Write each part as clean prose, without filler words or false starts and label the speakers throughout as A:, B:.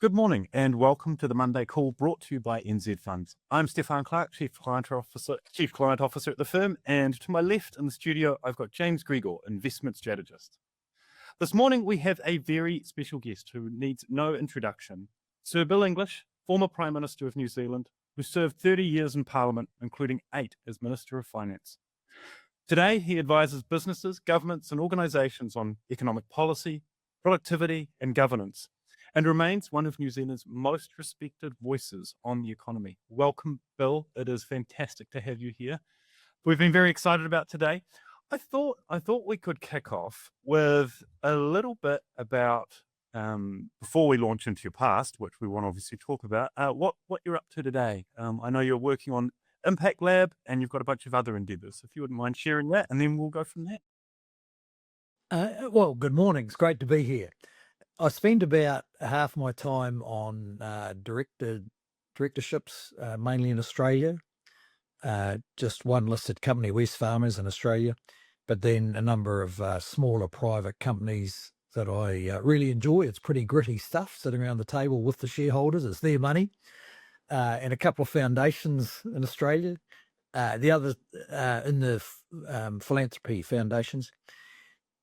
A: Good morning and welcome to the Monday Call brought to you by NZ Funds. I'm Stefan Clark, Chief Client Officer at the firm, and to my left in the studio, I've got James Grigor, Investment Strategist. This morning, we have a very special guest who needs no introduction. Sir Bill English, former Prime Minister of New Zealand, who served 30 years in Parliament, including 8 as Minister of Finance. Today, he advises businesses, governments, and organisations on economic policy, productivity, and governance, and remains one of New Zealand's most respected voices on the economy. Welcome, Bill. It is fantastic to have you here. We've been very excited about today. I thought we could kick off with a little bit about before we launch into your past, which we want to obviously talk about. What you're up to today. I know you're working on Impact Lab, and you've got a bunch of other endeavours. If you wouldn't mind sharing that, and then we'll go from there.
B: Well, good morning. It's great to be here. I spend about half my time on directorships, mainly in Australia. Just one listed company, Wesfarmers in Australia, but then a number of smaller private companies that I really enjoy. It's pretty gritty stuff, sitting around the table with the shareholders. It's their money. And a couple of foundations in Australia. The others in the philanthropy foundations.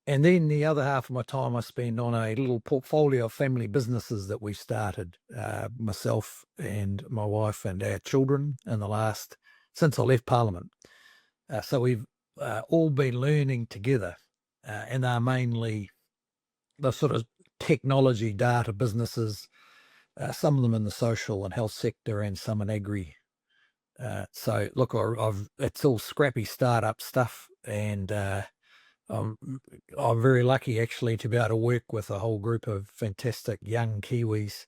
B: And then the other half of my time I spend on a little portfolio of family businesses that we started, myself and my wife and our children since I left Parliament. So we've all been learning together, and they're mainly the sort of technology data businesses, some of them in the social and health sector and some in agri. So look, it's all scrappy startup stuff, and I'm very lucky actually to be able to work with a whole group of fantastic young Kiwis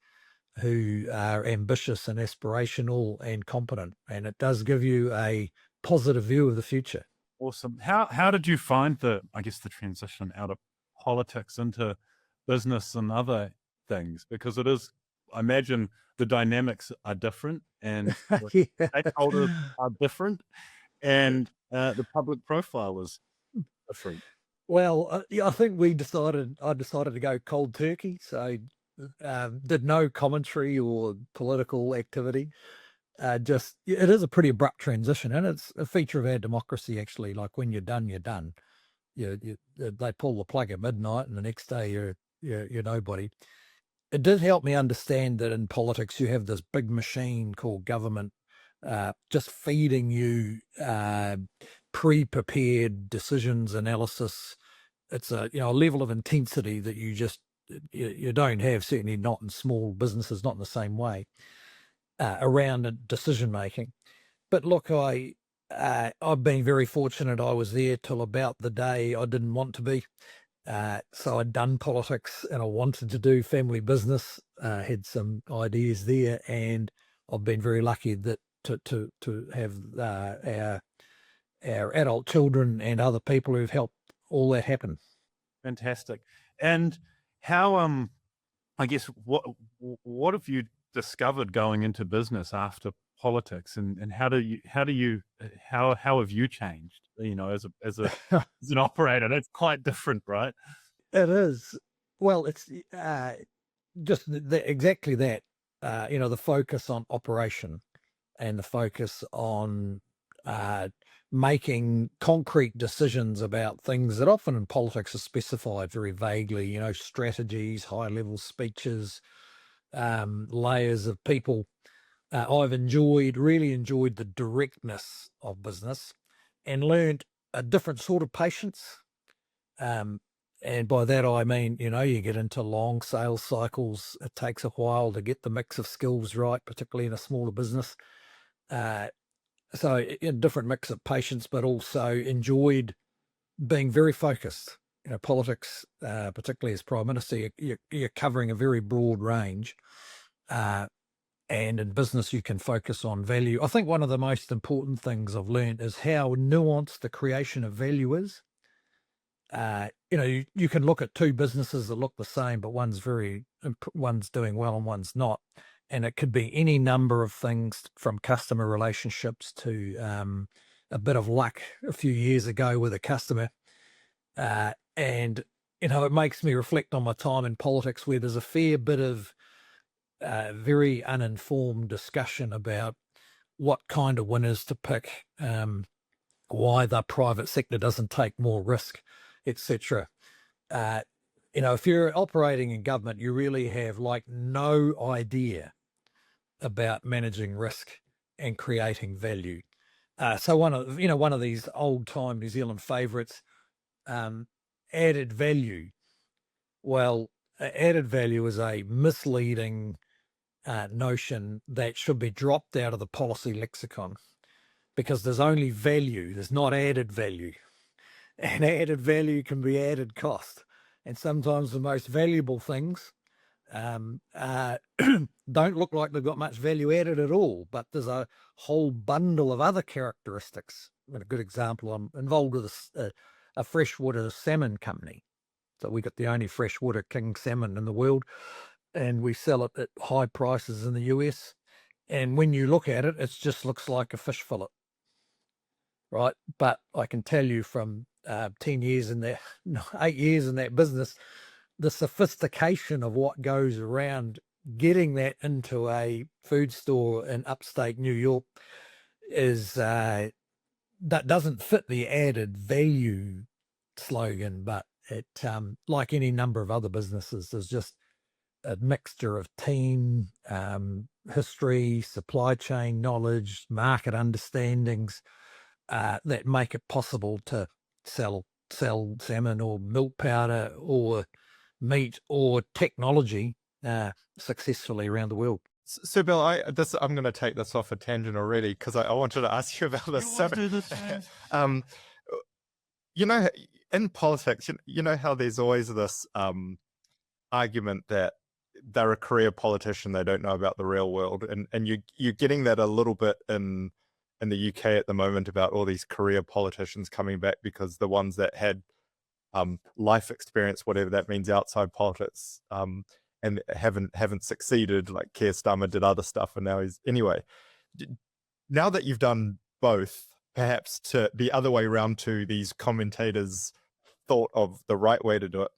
B: who are ambitious and aspirational and competent, and it does give you a positive view of the future.
A: Awesome. How did you find the transition out of politics into business and other things? Because it is, I imagine the dynamics are different and the stakeholders are different, and the public profile is different.
B: Well, yeah, I think I decided to go cold turkey, so did no commentary or political activity. It is a pretty abrupt transition, and it's a feature of our democracy, actually. Like, when you're done, you're done. They pull the plug at midnight, and the next day you're nobody. It did help me understand that in politics you have this big machine called government, just feeding you pre-prepared decisions, analysis. It's a level of intensity that you don't have, certainly not in small businesses, not in the same way, around decision making. But look, I've been very fortunate. I was there till about the day I didn't want to be. So I'd done politics and I wanted to do family business, had some ideas there, and I've been very lucky that to have our adult children and other people who've helped all that happen.
A: Fantastic. And how I guess what have you discovered going into business after politics, and how have you changed, as an operator? That's quite different, right?
B: It is. Well, it's just exactly that. The focus on operation and the focus on making concrete decisions about things that often in politics are specified very vaguely, strategies, high level speeches, layers of people. I've really enjoyed the directness of business and learned a different sort of patience. And by that, I mean, you get into long sales cycles. It takes a while to get the mix of skills right, particularly in a smaller business. So a different mix of patience, but also enjoyed being very focused. Politics, particularly as Prime Minister, you're covering a very broad range. And in business, you can focus on value. I think one of the most important things I've learned is how nuanced the creation of value is. You can look at two businesses that look the same, but one's doing well and one's not. And it could be any number of things, from customer relationships to a bit of luck a few years ago with a customer. And it makes me reflect on my time in politics, where there's a fair bit of very uninformed discussion about what kind of winners to pick, why the private sector doesn't take more risk, etc. If you're operating in government, you really have like no idea about managing risk and creating value. So one of these old time New Zealand favourites, added value. Well, added value is a misleading notion that should be dropped out of the policy lexicon, because there's only value, there's not added value. And added value can be added cost. And sometimes the most valuable things don't look like they've got much value added at all, but there's a whole bundle of other characteristics. A good example, I'm involved with a freshwater salmon company. So we got the only freshwater king salmon in the world, and we sell it at high prices in the US. And when you look at it, it just looks like a fish fillet, right? But I can tell you from 10 years in that, 8 years in that business, the sophistication of what goes around getting that into a food store in upstate New York is that doesn't fit the added value slogan, but it, like any number of other businesses, there's just a mixture of team, history, supply chain knowledge, market understandings that make it possible to sell salmon or milk powder or meat or technology successfully around the world.
C: So Bill, I'm going to take this off a tangent already, because I wanted to ask you about this. In politics, you know how there's always this argument that they're a career politician, they don't know about the real world, and you're getting that a little bit in the UK at the moment about all these career politicians coming back, because the ones that had life experience, whatever that means, outside politics, and haven't succeeded, like Keir Starmer did other stuff, and now he's anyway. Now that you've done both, perhaps to the other way around, to these commentators thought of the right way to do it.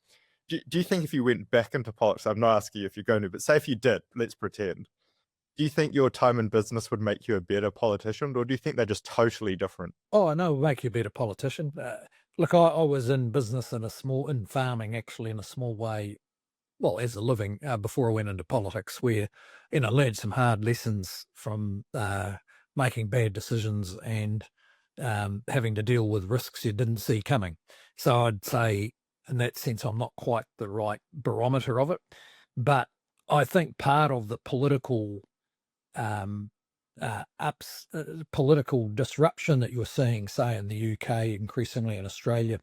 C: Do you think if you went back into politics, I'm not asking you if you're going to, but say if you did, let's pretend, do you think your time in business would make you a better politician, or do you think they're just totally different?
B: Oh, I know, it would make you a better politician. Look, I was in business in farming, actually, in a small way, well, as a living, before I went into politics, where, learned some hard lessons from making bad decisions and having to deal with risks you didn't see coming. So I'd say, in that sense, I'm not quite the right barometer of it. But I think part of the political political disruption that you're seeing, say, in the UK, increasingly in Australia,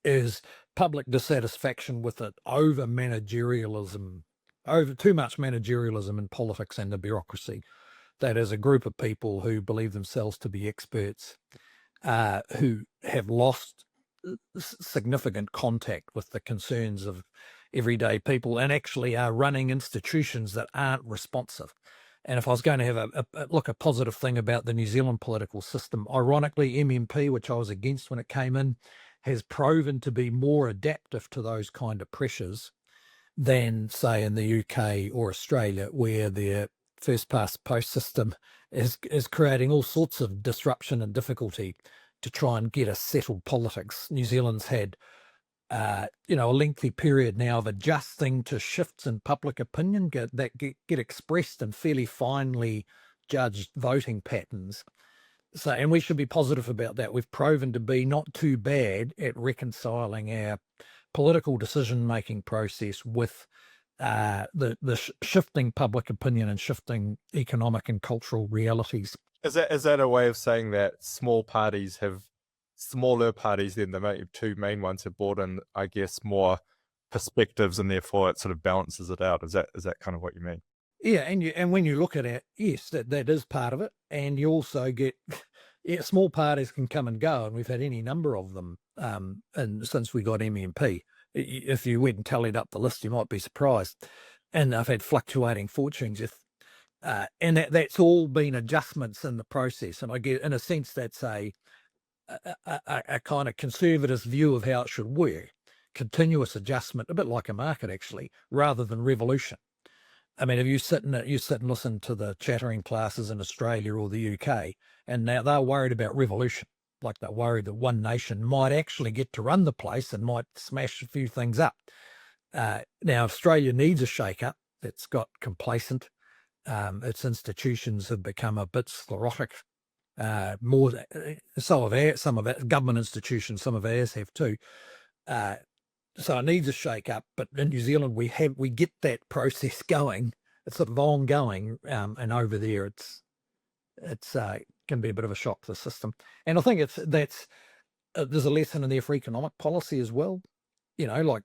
B: is public dissatisfaction with it over managerialism, over too much managerialism in politics and the bureaucracy. That is a group of people who believe themselves to be experts, who have lost significant contact with the concerns of everyday people, and actually are running institutions that aren't responsive. And if I was going to have a positive thing about the New Zealand political system, ironically, MMP, which I was against when it came in, has proven to be more adaptive to those kind of pressures than, say, in the UK or Australia, where their first past post system is creating all sorts of disruption and difficulty to try and get a settled politics. New Zealand's had a lengthy period now of adjusting to shifts in public opinion that get expressed in fairly finely judged voting patterns. So, and we should be positive about that. We've proven to be not too bad at reconciling our political decision-making process with the shifting public opinion and shifting economic and cultural realities.
C: Is that a way of saying that smaller parties than the two main ones have brought in, I guess, more perspectives, and therefore it sort of balances it out? Is that kind of what you mean?
B: Yeah, and when you look at it, yes, that is part of it. And you also get, small parties can come and go, and we've had any number of them and since we got MMP. If you went and tallied up the list, you might be surprised. And I've had fluctuating fortunes. And that's all been adjustments in the process. And I get, in a sense, that's a kind of conservative view of how it should work. Continuous adjustment, a bit like a market, actually, rather than revolution. I mean, if you sit and listen to the chattering classes in Australia or the UK, and now they're worried about revolution. Like they're worried that one nation might actually get to run the place and might smash a few things up. Now, Australia needs a shake-up. It's got complacent. Its institutions have become a bit sclerotic. More so have some of our government institutions, some of ours have too. So it needs a shake-up. But in New Zealand, we get that process going. It's sort of ongoing, and over there, it's can be a bit of a shock to the system. And I think there's a lesson in there for economic policy as well. You know, like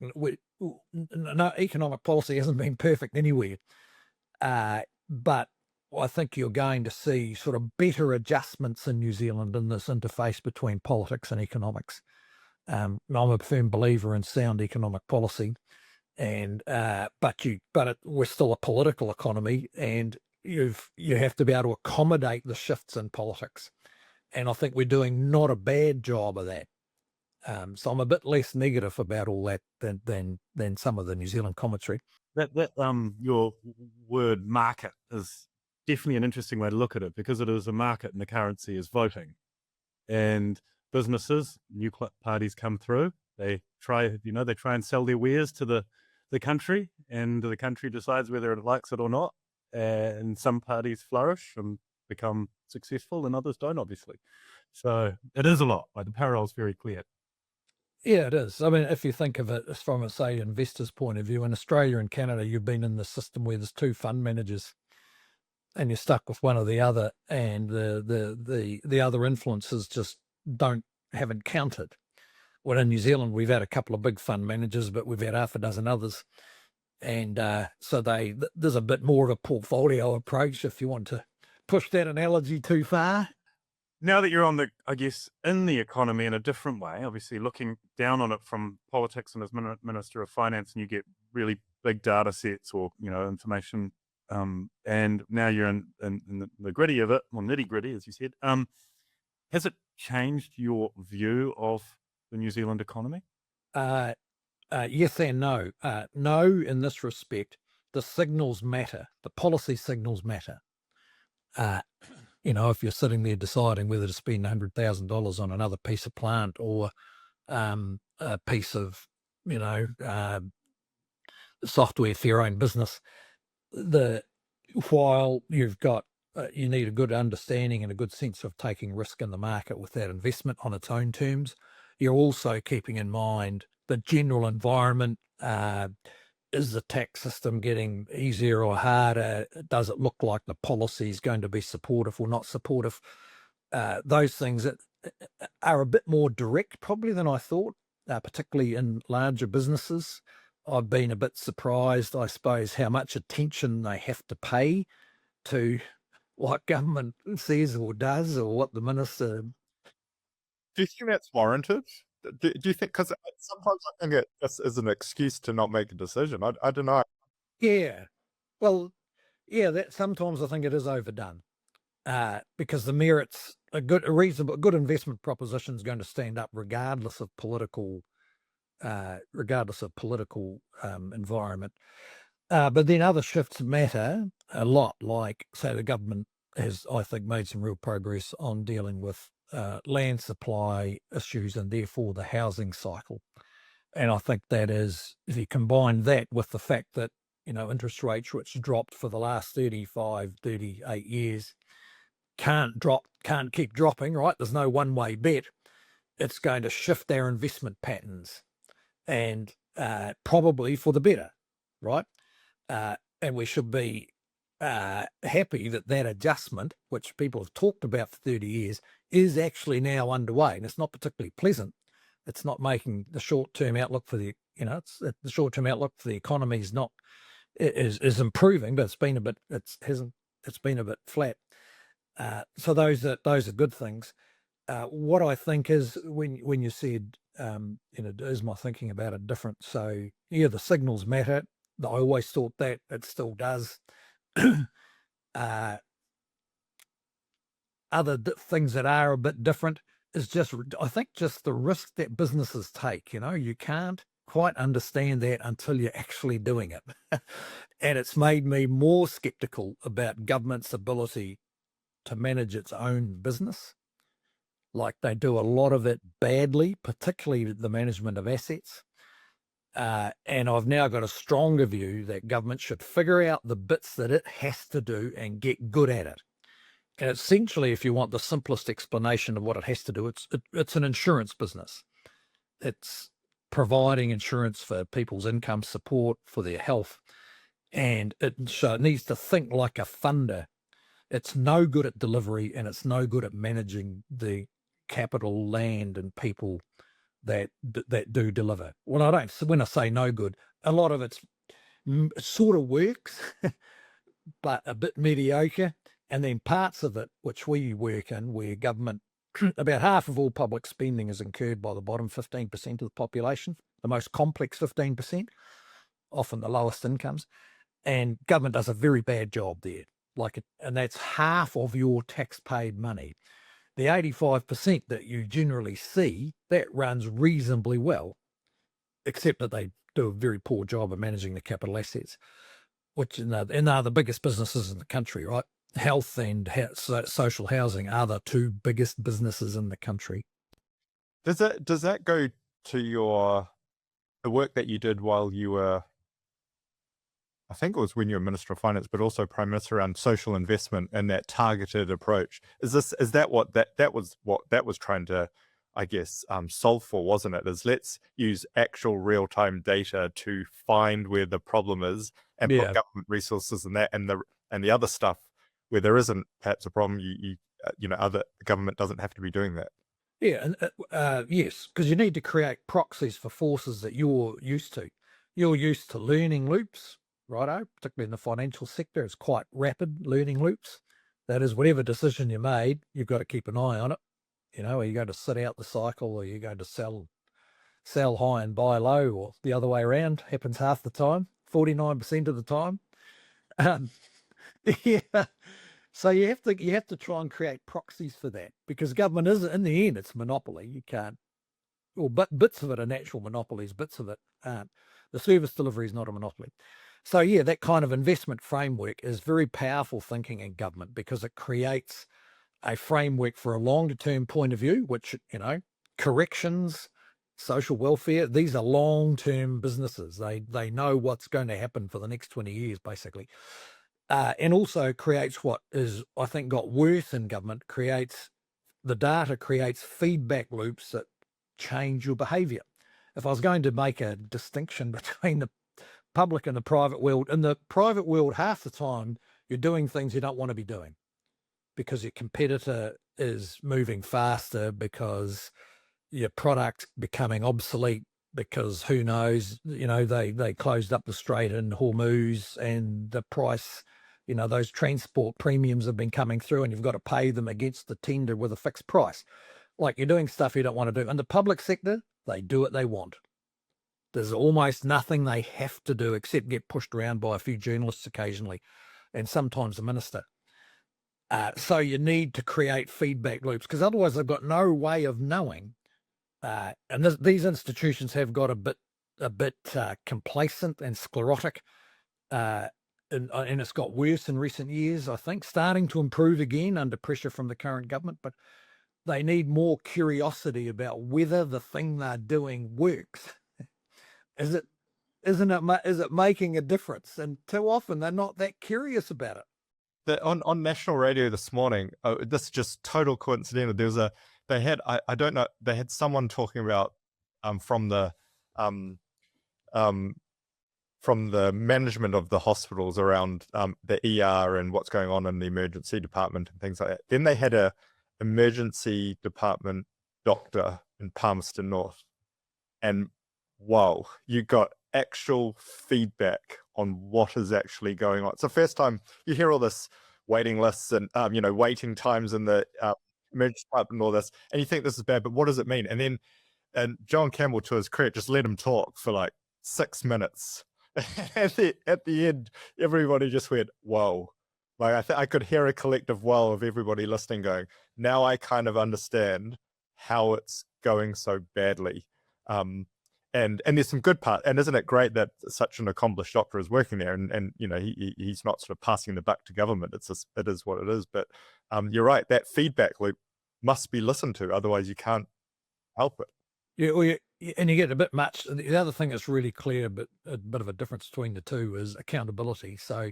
B: no economic policy hasn't been perfect anywhere, but I think you're going to see sort of better adjustments in New Zealand in this interface between politics and economics. I'm a firm believer in sound economic policy, and we're still a political economy, and you have to be able to accommodate the shifts in politics, and I think we're doing not a bad job of that. So I'm a bit less negative about all that than some of the New Zealand commentary.
A: That your word market is definitely an interesting way to look at it, because it is a market and the currency is voting. And businesses, new parties come through, they try and sell their wares to the country, and the country decides whether it likes it or not. And some parties flourish and become successful and others don't, obviously. So it is a lot. Like, the parallel's very clear.
B: Yeah, it is. I mean, if you think of it from a, say, investor's point of view, in Australia and Canada, you've been in the system where there's two fund managers and you're stuck with one or the other, and the other influences just haven't counted. Well, in New Zealand, we've had a couple of big fund managers, but we've had half a dozen others. And so there's a bit more of a portfolio approach, if you want to push that analogy too far.
A: Now that you're in the economy in a different way, obviously looking down on it from politics and as Minister of Finance, and you get really big data sets or, information, and now you're in the gritty of it, or nitty gritty, as you said. Has it changed your view of the New Zealand economy?
B: Yes and no. No, in this respect, the signals matter. The policy signals matter. If you're sitting there deciding whether to spend $100,000 on another piece of plant or a piece of, software for your own business, while you've got, you need a good understanding and a good sense of taking risk in the market with that investment on its own terms, you're also keeping in mind the general environment. Is the tax system getting easier or harder? Does it look like the policy is going to be supportive or not supportive? Those things that are a bit more direct probably than I thought, particularly in larger businesses. I've been a bit surprised, I suppose, how much attention they have to pay to what government says or does, or what the minister.
C: Do you think that's warranted? Do you think, because sometimes I think it just is an excuse to not make a decision. I don't know.
B: Yeah. Well, yeah, that sometimes I think it is overdone, because the merits, a good investment proposition is going to stand up regardless of political environment. But then other shifts matter a lot, like, say, the government has, I think, made some real progress on dealing with land supply issues and therefore the housing cycle. And I think that is, if you combine that with the fact that, interest rates, which dropped for the last 38 years, can't keep dropping, right? There's no one-way bet. It's going to shift our investment patterns, and probably for the better, right? And we should be happy that adjustment, which people have talked about for 30 years, is actually now underway. And it's not particularly pleasant. It's not making the short-term outlook for the short-term outlook for the economy is improving, but it's been a bit flat. So those are good things. What I think is, when you said, is my thinking about it different? So yeah, the signals matter. I always thought that, it still does. Other things that are a bit different is just, I think, just the risk that businesses take. You can't quite understand that until you're actually doing it. And it's made me more skeptical about government's ability to manage its own business. Like, they do a lot of it badly, particularly the management of assets. And I've now got a stronger view that government should figure out the bits that it has to do and get good at it. And essentially, if you want the simplest explanation of what it has to do, it's an insurance business. It's providing insurance for people's income support, for their health. And so it needs to think like a funder. It's no good at delivery, and it's no good at managing the capital, land, and people that do deliver. When I say no good, a lot of it sort of works, but a bit mediocre. And then parts of it, which we work in, where government, about half of all public spending is incurred by the bottom 15% of the population, the most complex 15%, often the lowest incomes. And government does a very bad job there. And that's half of your tax-paid money. The 85% that you generally see, that runs reasonably well, except that they do a very poor job of managing the capital assets, which and are the biggest businesses in the country, right? Health and social housing are the two biggest businesses in the country.
C: Does that go to the work that you did while you were, I think it was when you were Minister of Finance, but also Prime Minister, around social investment and that targeted approach? Is that what that was trying to, I guess, solve for, wasn't it? Is let's use actual real-time data to find where the problem is and put government resources in that, and the other stuff where there isn't perhaps a problem, the government doesn't have to be doing that.
B: Yeah, and yes, because you need to create proxies for forces that you're used to. You're used to learning loops, righto, particularly in the financial sector. It's quite rapid learning loops. That is, whatever decision you made, you've got to keep an eye on it. Are you going to sit out the cycle, or you're going to sell high and buy low, or the other way around? Happens half the time, 49% of the time. Yeah. So you have to try and create proxies for that, because government is, in the end, it's monopoly. You can't, but bits of it are natural monopolies, bits of it aren't. The service delivery is not a monopoly. So yeah, that kind of investment framework is very powerful thinking in government, because it creates a framework for a longer term point of view, which, corrections, social welfare, these are long-term businesses. They know what's going to happen for the next 20 years, basically. And also creates what is, I think, got worse in government, the data creates feedback loops that change your behavior. If I was going to make a distinction between the public and the private world, in the private world, half the time you're doing things you don't want to be doing because your competitor is moving faster, because your product becoming obsolete, because who knows, they closed up the strait in Hormuz, and the price, those transport premiums have been coming through, and you've got to pay them against the tender with a fixed price. Like, you're doing stuff you don't want to do. In the public sector, they do what they want. There's almost nothing they have to do except get pushed around by a few journalists occasionally, and sometimes the minister. So you need to create feedback loops, because otherwise they've got no way of knowing. And these institutions have got a bit complacent and sclerotic, and it's got worse in recent years, I think, starting to improve again under pressure from the current government. But they need more curiosity about whether the thing they're doing works. Is it making a difference? And too often they're not that curious about it.
C: On national radio this morning, this is just total coincidental. They had someone talking about from the management of the hospitals around the ER and what's going on in the emergency department and things like that. Then they had a emergency department doctor in Palmerston North, and wow, you got actual feedback on what is actually going on. It's the first time you hear all this waiting lists and waiting times in the emergency department and all this, and you think this is bad, but what does it mean? And John Campbell, to his credit, just let him talk for like 6 minutes. At the end, everybody just went, whoa. Like, I could hear a collective wow of everybody listening going, now I kind of understand how it's going so badly. and there's some good part. And isn't it great that such an accomplished doctor is working there? And you know, he's not sort of passing the buck to government. It is what it is. But you're right. That feedback loop must be listened to. Otherwise, you can't help it.
B: Yeah, well, and you get a bit much. The other thing that's really clear, but a bit of a difference between the two, is accountability. So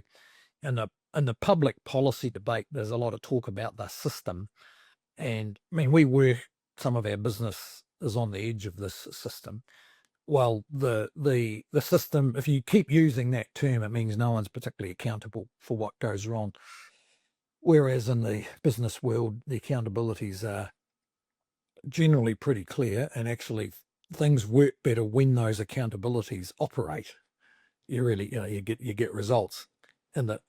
B: in the public policy debate, there's a lot of talk about the system. And I mean, some of our business is on the edge of this system. Well, the system, if you keep using that term, it means no one's particularly accountable for what goes wrong. Whereas in the business world, the accountabilities are generally pretty clear, and actually things work better when those accountabilities operate. You really, you get results. In the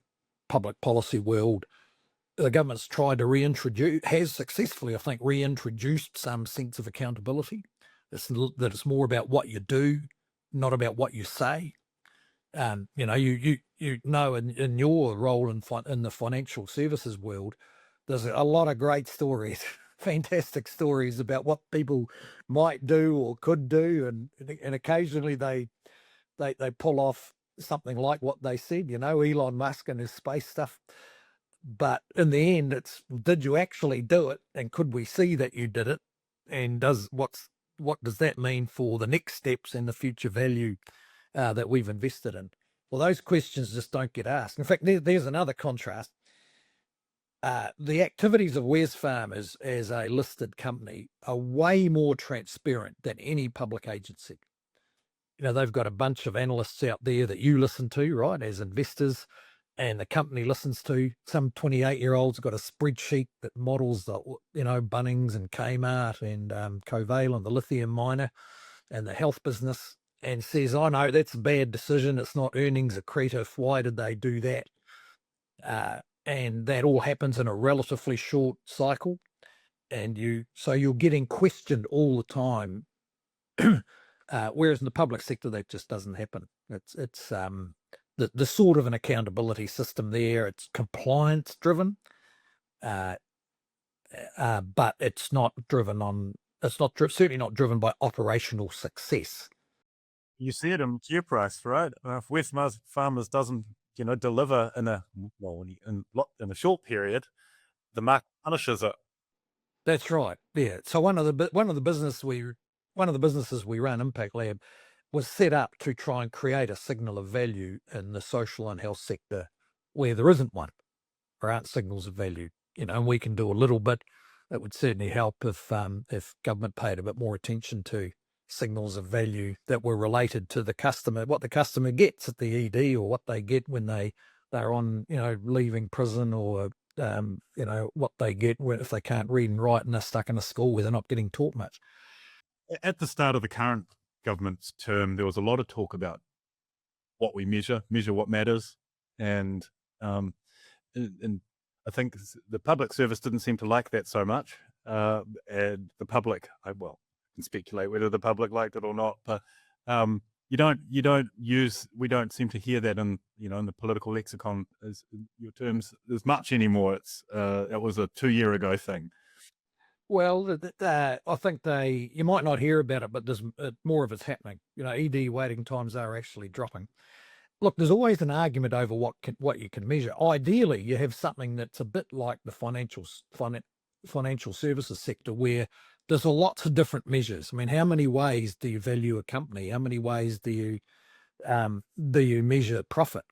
B: public policy world, the government's tried to has successfully, I think, reintroduced some sense of accountability. That it's more about what you do, not about what you say. You know, in your role in the financial services world, there's a lot of great stories, fantastic stories about what people might do or could do, and occasionally they pull off something like what they said. You know, Elon Musk and his space stuff. But in the end, it's, did you actually do it, and could we see that you did it, and what does that mean for the next steps and the future value that we've invested in? Well, those questions just don't get asked. In fact, there's another contrast. The activities of Wesfarmers as a listed company are way more transparent than any public agency. You know, they've got a bunch of analysts out there that you listen to, right, as investors, and the company listens to. Some 28-year-old's got a spreadsheet that models the, Bunnings and Kmart and Covalent, the lithium miner, and the health business, and says, "I know that's a bad decision. It's not earnings accretive. Why did they do that?" And that all happens in a relatively short cycle, and you're getting questioned all the time. Whereas in the public sector, that just doesn't happen. It's the sort of an accountability system there. It's compliance driven, but it's not driven on. It's not certainly not driven by operational success.
A: You see it in share price, right? If Wesfarmers doesn't, deliver in a short period, the market punishes it.
B: That's right. Yeah. So one of the businesses we run, Impact Lab, was set up to try and create a signal of value in the social and health sector where there isn't one, or aren't signals of value. And we can do a little bit. It would certainly help if government paid a bit more attention to signals of value that were related to the customer, what the customer gets at the ED, or what they get when they're on, leaving prison, or what they get if they can't read and write and they're stuck in a school where they're not getting taught much.
A: At the start of the current government's term, there was a lot of talk about what we measure what matters, and I think the public service didn't seem to like that so much, and the public, I can speculate whether the public liked it or not, but we don't seem to hear that in in the political lexicon as your terms as much anymore. It was a 2-year ago thing.
B: Well, I think you might not hear about it, but there's more of it's happening. ED waiting times are actually dropping. Look, there's always an argument over what you can measure. Ideally, you have something that's a bit like the financial services sector, where there's lots of different measures. I mean, how many ways do you value a company? How many ways do you measure profit?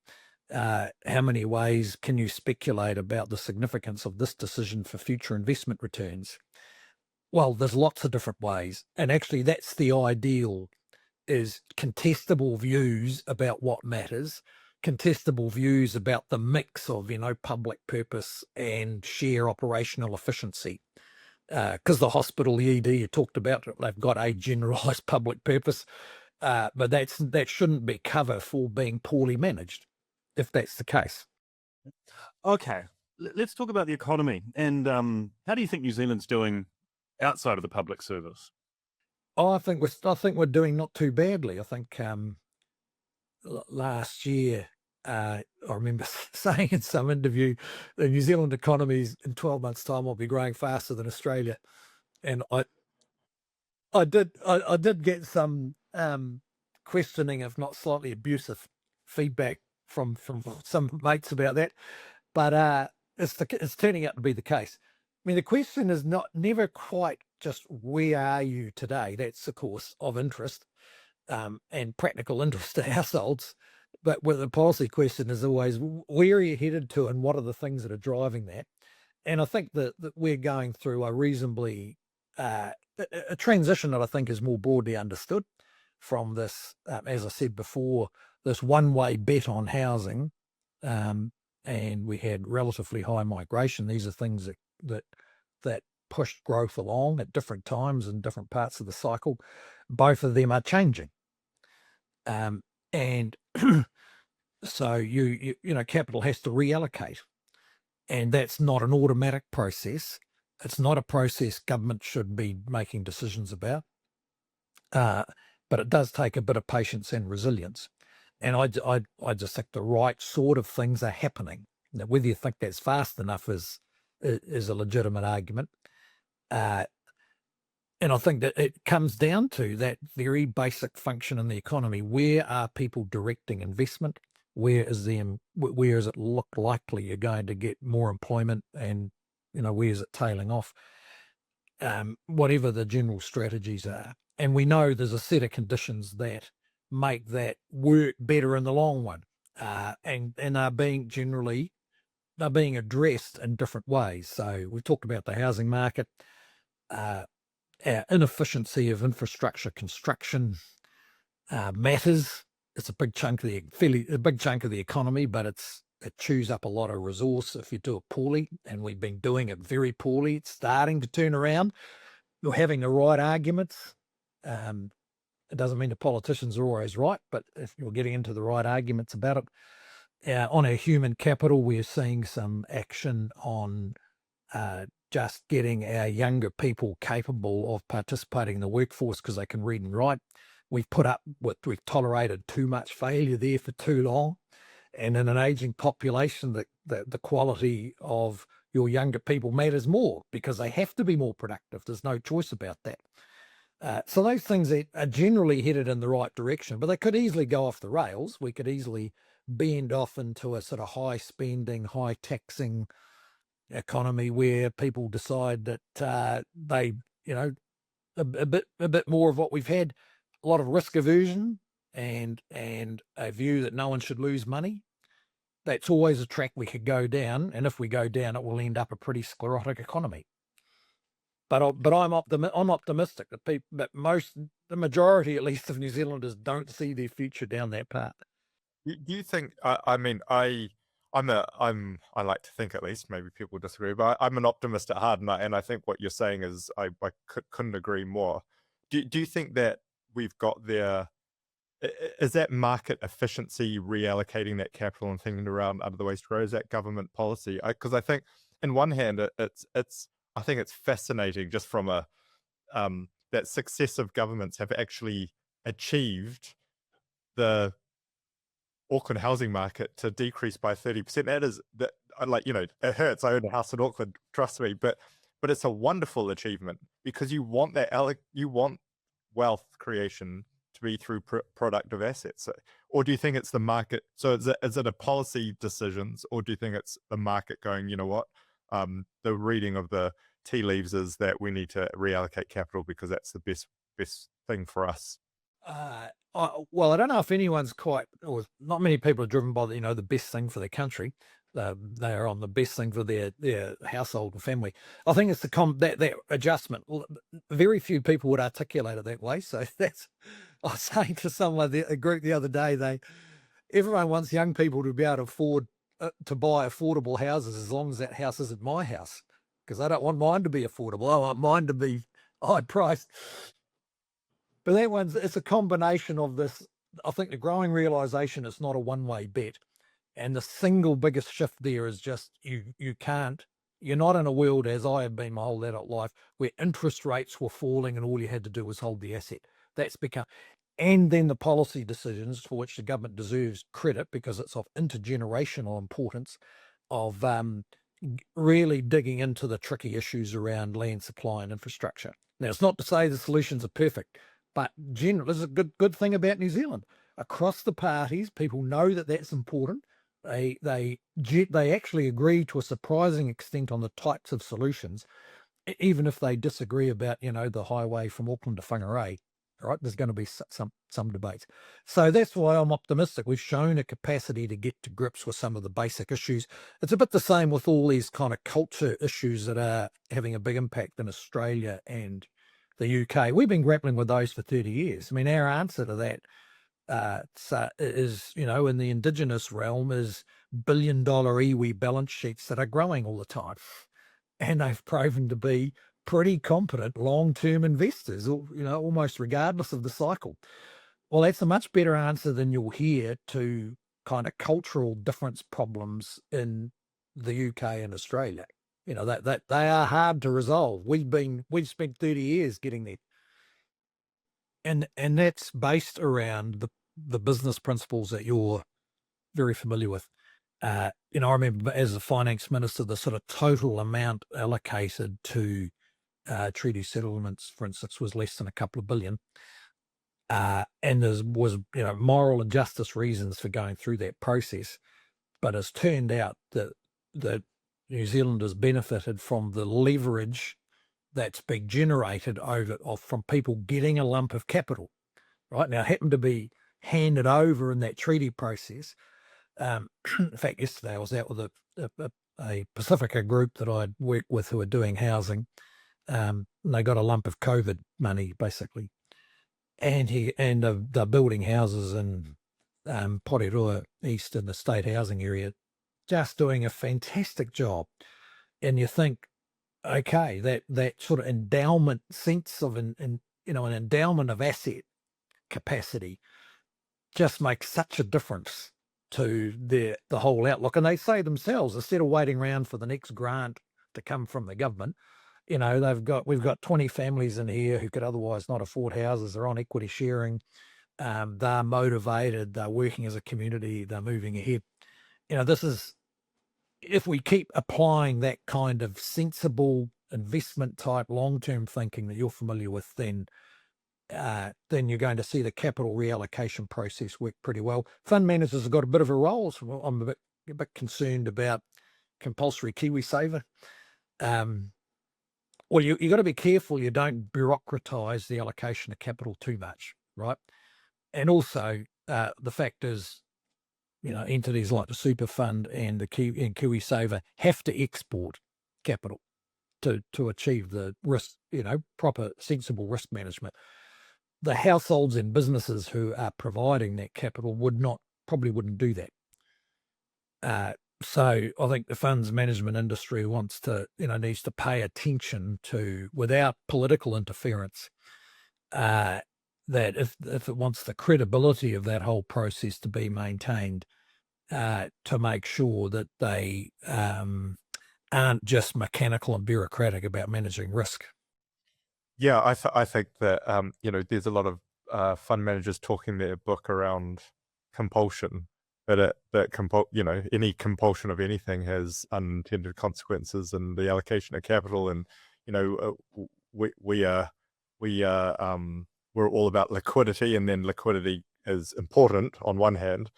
B: How many ways can you speculate about the significance of this decision for future investment returns? Well, there's lots of different ways. And actually, that's the ideal, is contestable views about what matters, contestable views about the mix of, public purpose and sheer operational efficiency. Because the hospital, the ED you talked about, they've got a generalised public purpose, but that shouldn't be cover for being poorly managed, if that's the case.
A: Okay, let's talk about the economy. And how do you think New Zealand's doing outside of the public service?
B: I think we're doing not too badly. I think last year, I remember saying in some interview, the New Zealand economy in 12 months' time will be growing faster than Australia, and I did get some questioning, if not slightly abusive, feedback from some mates about that, but it's turning out to be the case. I mean, the question is never quite just where are you today. That's of course of interest, and practical interest to households. But with the policy question is always where are you headed to, and what are the things that are driving that? And I think that we're going through a reasonably a transition that I think is more broadly understood from this, as I said before, this one-way bet on housing, and we had relatively high migration. These are things that pushed growth along at different times in different parts of the cycle. Both of them are changing, and so you know, capital has to reallocate. And that's not an automatic process. It's not a process government should be making decisions about. But it does take a bit of patience and resilience. And I just think the right sort of things are happening. Now, whether you think that's fast enough is a legitimate argument. And I think that it comes down to that very basic function in the economy. Where are people directing investment? Where is it look likely you're going to get more employment, and where is it tailing off? Whatever the general strategies are, and we know there's a set of conditions that make that work better in the long run, and are being addressed in different ways. So we've talked about the housing market, our inefficiency of infrastructure construction matters. It's a big chunk of the economy, but it chews up a lot of resource if you do it poorly, and we've been doing it very poorly. It's starting to turn around. You're having the right arguments. It doesn't mean the politicians are always right, but if you're getting into the right arguments about it, on our human capital, we're seeing some action on just getting our younger people capable of participating in the workforce because they can read and write. We've tolerated too much failure there for too long. And in an aging population, the quality of your younger people matters more because they have to be more productive. There's no choice about that. So those things are generally headed in the right direction, but they could easily go off the rails. We could easily bend off into a sort of high spending, high taxing economy where people decide that they, a bit more of what we've had. A lot of risk aversion and a view that no one should lose money. That's always a track we could go down, and if we go down, it will end up a pretty sclerotic economy. But I'm optimistic that the majority, at least, of New Zealanders don't see their future down that path.
C: Do you think? I mean, I like to think, at least, maybe people disagree, but I'm an optimist at heart, and I think what you're saying is I couldn't agree more. Do you think that we've got there? Is that market efficiency reallocating that capital and thinking around other ways to grow? Is that government policy? Because I think, in one hand, I think it's fascinating just from that successive governments have actually achieved the Auckland housing market to decrease by 30%. It hurts. I own a house in Auckland, trust me, but it's a wonderful achievement because you want wealth creation to be through productive assets. Or do you think it's the market? So is it a policy decisions, or do you think it's the market going, you know what? The reading of the tea leaves is that we need to reallocate capital because that's the best thing for us.
B: Well, I don't know if anyone's or not many people are driven by the best thing for their country. They are on the best thing for their household and family. I think it's that adjustment. Very few people would articulate it that way. So I was saying to someone, a group the other day, everyone wants young people to be able to afford to buy affordable houses as long as that house isn't my house, because I don't want mine to be affordable. I want mine to be high priced. But it's a combination of this. I think the growing realization it's not a one-way bet. And the single biggest shift there is just you're not in a world, as I have been my whole adult life, where interest rates were falling and all you had to do was hold the asset. And then the policy decisions, for which the government deserves credit because it's of intergenerational importance, of really digging into the tricky issues around land supply and infrastructure. Now, it's not to say the solutions are perfect, but generally, this is a good thing about New Zealand. Across the parties, people know that that's important. They actually agree to a surprising extent on the types of solutions, even if they disagree about, the highway from Auckland to Whangarei. All right, there's going to be some debates. So that's why I'm optimistic. We've shown a capacity to get to grips with some of the basic issues. It's a bit the same with all these kind of culture issues that are having a big impact in Australia and the UK. We've been grappling with those for 30 years. I mean, our answer to that is, in the Indigenous realm, is billion-dollar iwi balance sheets that are growing all the time. And they've proven to be pretty competent long-term investors, almost regardless of the cycle. Well, that's a much better answer than you'll hear to kind of cultural difference problems in the UK and Australia. That they are hard to resolve. We've spent 30 years getting there. And that's based around the business principles that you're very familiar with. I remember as a finance minister, the sort of total amount allocated to treaty settlements, for instance, was less than a couple of billion. And there was, moral and justice reasons for going through that process. But it's turned out that New Zealanders benefited from the leverage that's been generated from people getting a lump of capital. Right now, it happened to be handed over in that treaty process. In fact, yesterday I was out with a Pacifica group that I'd worked with who are doing housing. And they got a lump of COVID money, basically. And they're building houses in Porirua East in the state housing area, just doing a fantastic job. And you think, okay, that sort of endowment sense of an endowment of asset capacity just makes such a difference to the whole outlook. And they say themselves, instead of waiting around for the next grant to come from the government, we've got 20 families in here who could otherwise not afford houses. They're on equity sharing. They're motivated. They're working as a community. They're moving ahead. This is, if we keep applying that kind of sensible investment type long-term thinking that you're familiar with, then you're going to see the capital reallocation process work pretty well. Fund managers have got a bit of a role. So I'm a bit concerned about compulsory KiwiSaver. Well, you got to be careful you don't bureaucratize the allocation of capital too much, right? And also, the fact is, entities like the super fund and the KiwiSaver have to export capital to achieve the risk, proper sensible risk management. The households and businesses who are providing that capital probably wouldn't do that. So I think the funds management industry needs to pay attention to, without political interference, that if it wants the credibility of that whole process to be maintained, to make sure that they aren't just mechanical and bureaucratic about managing risk.
C: Yeah, I think that there's a lot of fund managers talking their book around compulsion, but any compulsion of anything has unintended consequences in the allocation of capital, and we're all about liquidity, and then liquidity is important on one hand,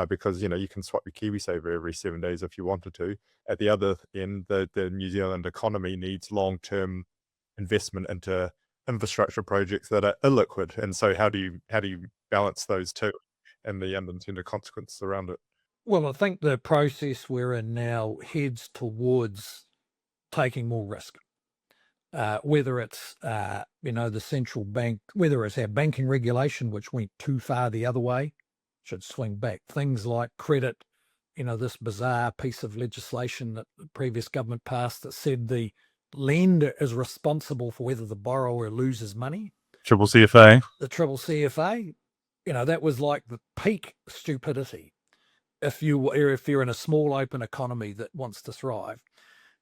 C: because you can swap your KiwiSaver every 7 days if you wanted to. At the other end, the New Zealand economy needs long-term investment into infrastructure projects that are illiquid, and so how do you balance those two and the unintended consequences around it?
B: Well, I think the process we're in now heads towards taking more risk. Whether it's the central bank, whether it's our banking regulation, which went too far the other way, should swing back. Things like credit, this bizarre piece of legislation that the previous government passed that said the lender is responsible for whether the borrower loses money.
C: Triple CFA.
B: The triple CFA, that was like the peak stupidity if you're in a small open economy that wants to thrive.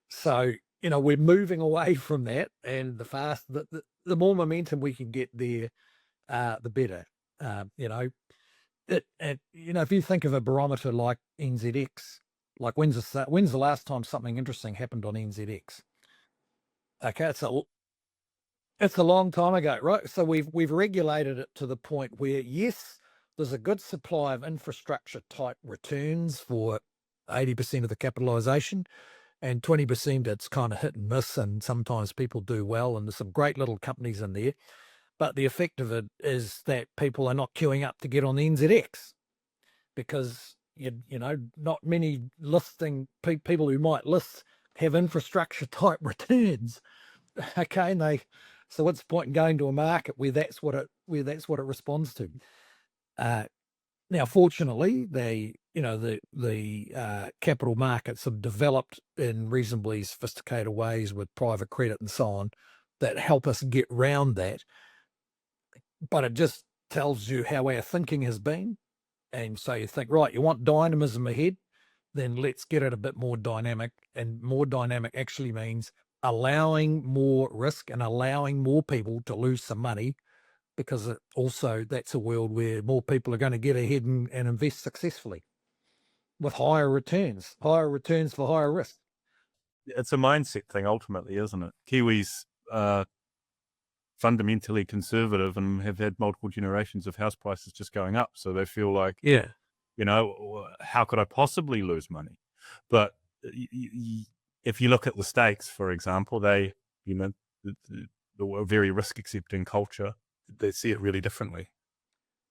B: So, we're moving away from that, and the more momentum we can get there, the better. If you think of a barometer like NZX, like when's the last time something interesting happened on NZX? Okay, It's a long time ago, right? So we've regulated it to the point where, yes, there's a good supply of infrastructure type returns for 80% of the capitalization, and 20% it's kind of hit and miss, and sometimes people do well, and there's some great little companies in there. But the effect of it is that people are not queuing up to get on the NZX because not many listing people who might list have infrastructure type returns. Okay, so what's the point in going to a market where that's what it responds to? Now, fortunately, the capital markets have developed in reasonably sophisticated ways with private credit and so on that help us get round that. But it just tells you how our thinking has been. And so you think, right, you want dynamism ahead, then let's get it a bit more dynamic. And more dynamic actually means allowing more risk and allowing more people to lose some money, because that's a world where more people are going to get ahead and invest successfully with higher returns for higher risk.
A: It's a mindset thing ultimately, isn't it? Kiwis are fundamentally conservative and have had multiple generations of house prices just going up. So they feel like, how could I possibly lose money? But if you look at the States, for example, they, the very risk accepting culture, they see it really differently.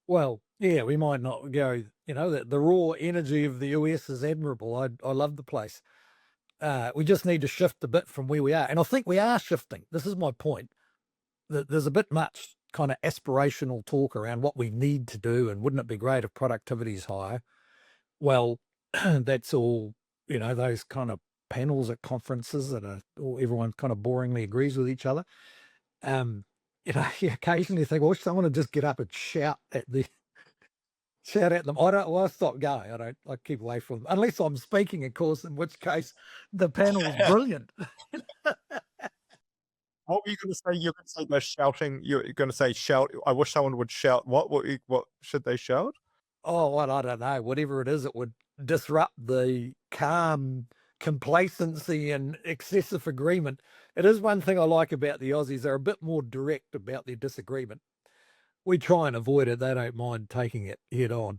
B: Well, yeah, we might not go, the raw energy of the US is admirable. I love the place. We just need to shift a bit from where we are. And I think we are shifting. This is my point. There's a bit much kind of aspirational talk around what we need to do and wouldn't it be great if productivity is higher? Well, that's all, those kind of panels at conferences that everyone kind of boringly agrees with each other. You occasionally think, well, someone would just get up and shout at them. I stop going. I keep away from them unless I'm speaking, of course, in which case the panel's brilliant.
C: What were you going to say? You're going to say they're shouting. You're going to say shout. I wish someone would shout. What should they shout?
B: Oh, well, I don't know. Whatever it is, it would disrupt the calm complacency and excessive agreement. It is one thing I like about the Aussies. They're a bit more direct about their disagreement. We try and avoid it. They don't mind taking it head on.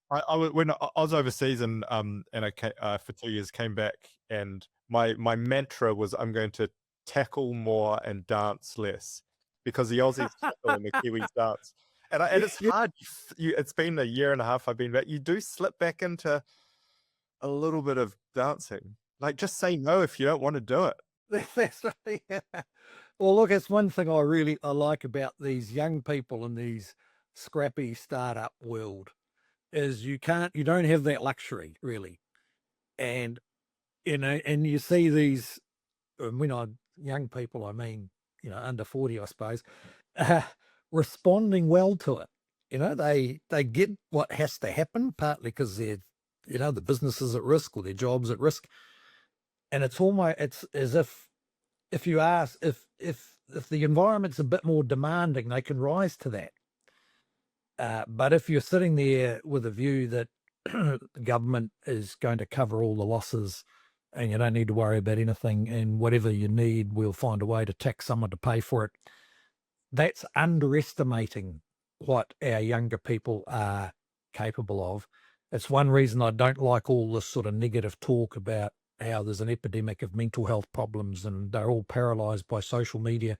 C: When I was overseas and I for 2 years came back, and my mantra was I'm going to tackle more and dance less, because the Aussies tackle and the Kiwis dance. And it's hard. It's been a year and a half I've been back. You do slip back into a little bit of dancing. Like, just say no if you don't want to do it.
B: That's right. Yeah. Well, look, it's one thing I like about these young people in these scrappy startup world is you don't have that luxury really. And, and you see these, when young people, I mean, under 40, I suppose, responding well to it. They get what has to happen, partly because they're, the business is at risk or their job's at risk. And it's as if you ask, if the environment's a bit more demanding, they can rise to that. But if you're sitting there with a view that the government is going to cover all the losses and you don't need to worry about anything, and whatever you need, we'll find a way to tax someone to pay for it, that's underestimating what our younger people are capable of. It's one reason I don't like all this sort of negative talk about how there's an epidemic of mental health problems and they're all paralyzed by social media.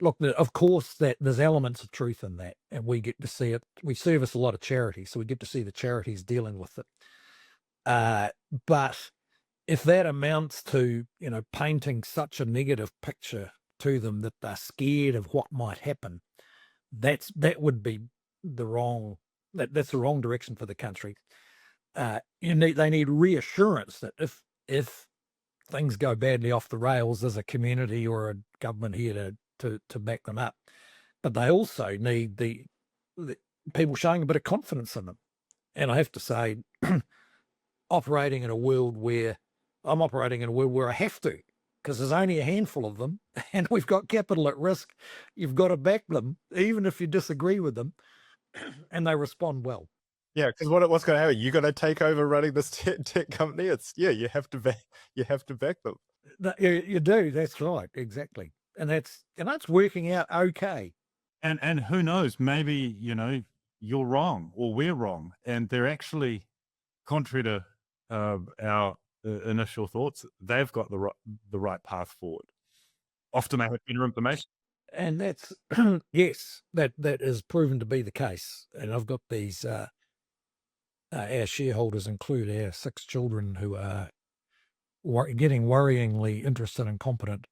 B: Look, of course, that there's elements of truth in that, and we get to see it. We service a lot of charities, so we get to see the charities dealing with it. But if that amounts to, painting such a negative picture to them that they're scared of what might happen, that would be that's the wrong direction for the country. They need reassurance that if things go badly off the rails, there's a community or a government here to back them up. But they also need the people showing a bit of confidence in them. And I have to say, I'm operating in a world where I have to, because there's only a handful of them and we've got capital at risk. You've got to back them, even if you disagree with them, and they respond well.
C: Yeah, because what's going to happen? You're going to take over running this tech company. You have to back them.
B: You do. That's right. Exactly. and it's working out okay.
A: And who knows, maybe, you're wrong or we're wrong, and they're actually, contrary to our initial thoughts, they've got the right path forward. Often they have better information.
B: And that's yes, that is proven to be the case. And I've got these our shareholders include our 6 children who are getting worryingly interested and competent,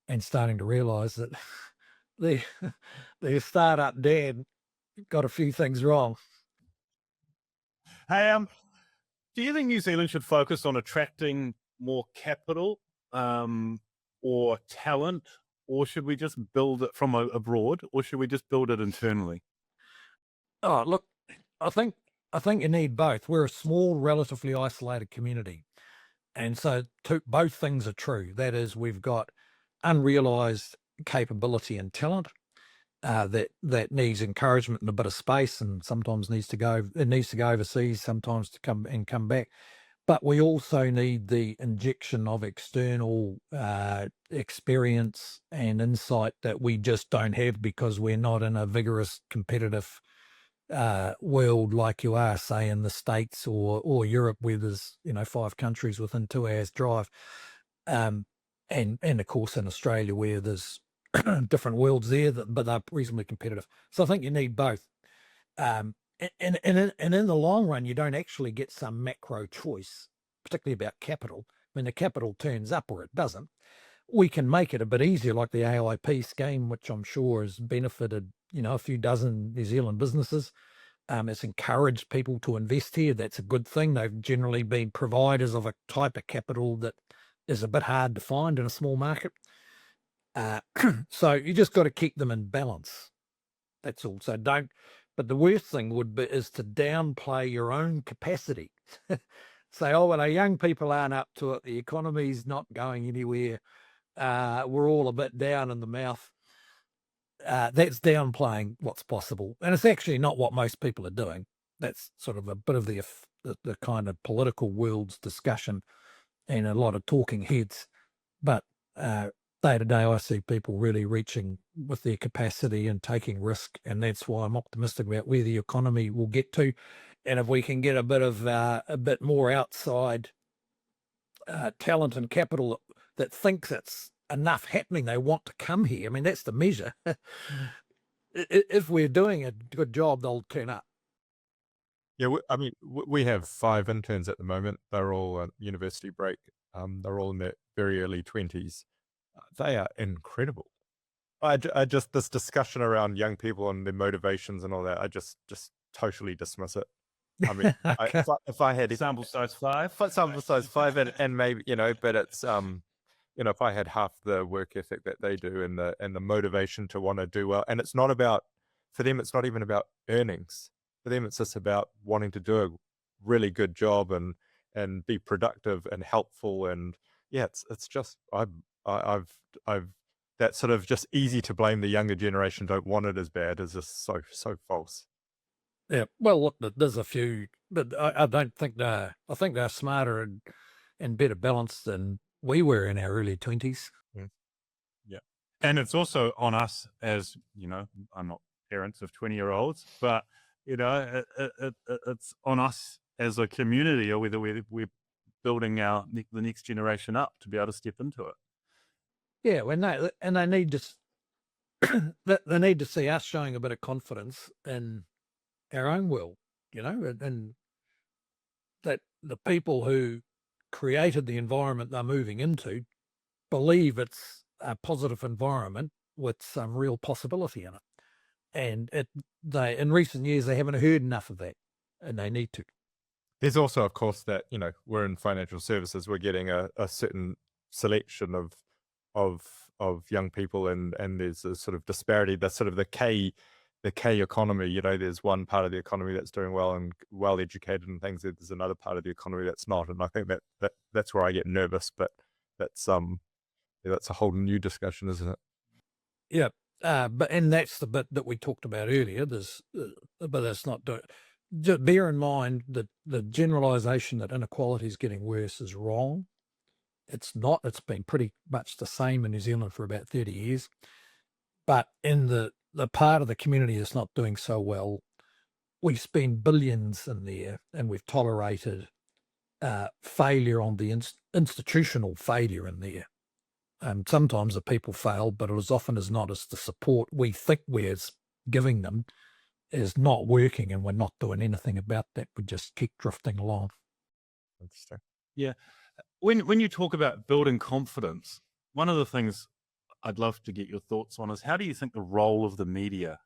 B: and starting to realise that their their startup dad got a few things wrong.
A: Hey, do you think New Zealand should focus on attracting more capital or talent, or should we just build it from abroad, or should we just build it internally?
B: Oh, look, I think you need both. We're a small, relatively isolated community, and so both things are true. That is, we've got unrealised capability and talent that needs encouragement and a bit of space, and sometimes needs to go overseas, sometimes to come back. But we also need the injection of external experience and insight that we just don't have, because we're not in a vigorous competitive world like you are, say, in the States or Europe, where there's 5 countries within 2 hours drive, and of course in Australia, where there's different worlds there, but they're reasonably competitive. So I think you need both. And in the long run, you don't actually get some macro choice, particularly about capital. When the capital turns up or it doesn't, we can make it a bit easier, like the AIP scheme, which I'm sure has benefited a few dozen New Zealand businesses. It's encouraged people to invest here. That's a good thing. They've generally been providers of a type of capital that is a bit hard to find in a small market. So you just got to keep them in balance. That's all. So but the worst thing is to downplay your own capacity. Say, oh, well, our young people aren't up to it. The economy's not going anywhere. We're all a bit down in the mouth. That's downplaying what's possible. And it's actually not what most people are doing. That's sort of a bit of the kind of political world's discussion and a lot of talking heads. But day to day, I see people really reaching with their capacity and taking risk. And that's why I'm optimistic about where the economy will get to. And if we can get a bit more outside talent and capital that thinks it's enough happening, they want to come here. I mean, that's the measure. If we're doing a good job, they'll turn up.
C: Yeah, we have 5 interns at the moment. They're all on university break. They're all in their very early 20s. They are incredible. I just, this discussion around young people and their motivations and all that, I just totally dismiss it. I mean,
B: Okay.
C: if I had
A: Sample size 5.
C: sample size 5, and maybe but it's if I had half the work ethic that they do, and the motivation to want to do well, and it's not about, for them, it's not even about earnings. For them, it's just about wanting to do a really good job and be productive and helpful, and yeah, it's just I've that sort of just easy to blame the younger generation don't want it as bad is just so false.
B: Yeah. Well, look, there's a few, but I don't think I think they're smarter and better balanced than we were in our early 20s.
A: Yeah. And it's also on us, as I'm not parents of 20-year-olds, but it's on us as a community, or whether we're building the next generation up to be able to step into it.
B: Yeah, they need to they need to see us showing a bit of confidence in our own will, and that the people who created the environment they're moving into believe it's a positive environment with some real possibility in it. And in recent years, they haven't heard enough of that, and they need to.
C: There's also, of course, that we're in financial services. We're getting a certain selection of young people, and there's a sort of disparity. That's sort of the K economy. There's one part of the economy that's doing well and well educated and things. There's another part of the economy that's not, and I think that's where I get nervous. But that's a whole new discussion, isn't it?
B: Yeah, and that's the bit that we talked about earlier. But that's not doing. Just bear in mind that the generalisation that inequality is getting worse is wrong. It's not. It's been pretty much the same in New Zealand for about 30 years. But in the part of the community that's not doing so well, we spend billions in there, and we've tolerated failure on the institutional failure in there. Sometimes the people fail, but as often as not, it's the support we think we're giving them is not working, and we're not doing anything about that. We just keep drifting along.
C: Interesting.
A: Yeah. When you talk about building confidence, one of the things I'd love to get your thoughts on is how do you think the role of the media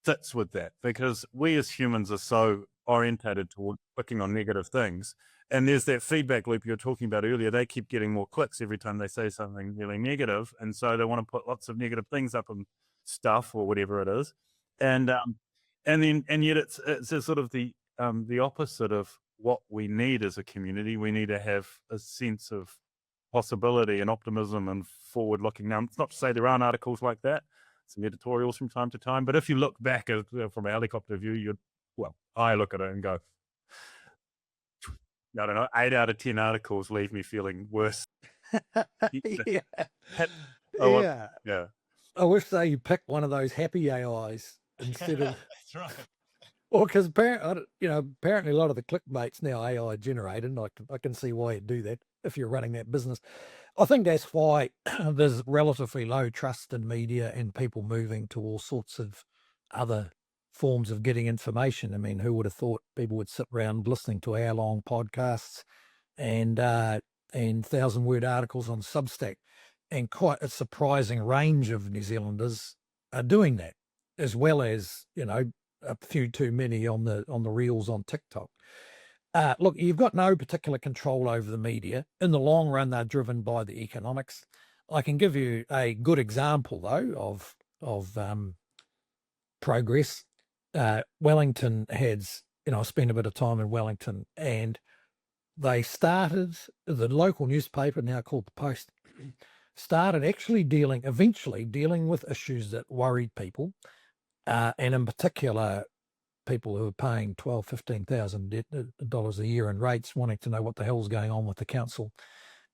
A: fits with that? Because we as humans are so orientated toward clicking on negative things. And there's that feedback loop you were talking about earlier. They keep getting more clicks every time they say something really negative. And so they want to put lots of negative things up and stuff or whatever it is. And yet it's a sort of the opposite of what we need as a community. We need to have a sense of possibility and optimism and forward looking. Now, it's not to say there aren't articles like that, some editorials from time to time, but if you look back from a helicopter view, I look at it and go, I don't know, 8 out of 10 articles leave me feeling worse.
B: Yeah.
A: Yeah.
B: I wish they picked one of those happy AIs instead of.
C: That's right.
B: Well, because apparently a lot of the clickbait's now AI generated, and I can see why you'd do that if you're running that business. I think that's why there's relatively low trust in media and people moving to all sorts of other forms of getting information. I mean, who would have thought people would sit around listening to hour-long podcasts and 1,000-word articles on Substack? And quite a surprising range of New Zealanders are doing that, as well as, a few too many on the reels on TikTok. Look, you've got no particular control over the media. In the long run, they're driven by the economics. I can give you a good example, though, of progress. Wellington has, I spent a bit of time in Wellington, and they started, the local newspaper, now called The Post, started actually eventually dealing with issues that worried people, and in particular, people who are paying $12,000-$15,000 a year in rates, wanting to know what the hell's going on with the council.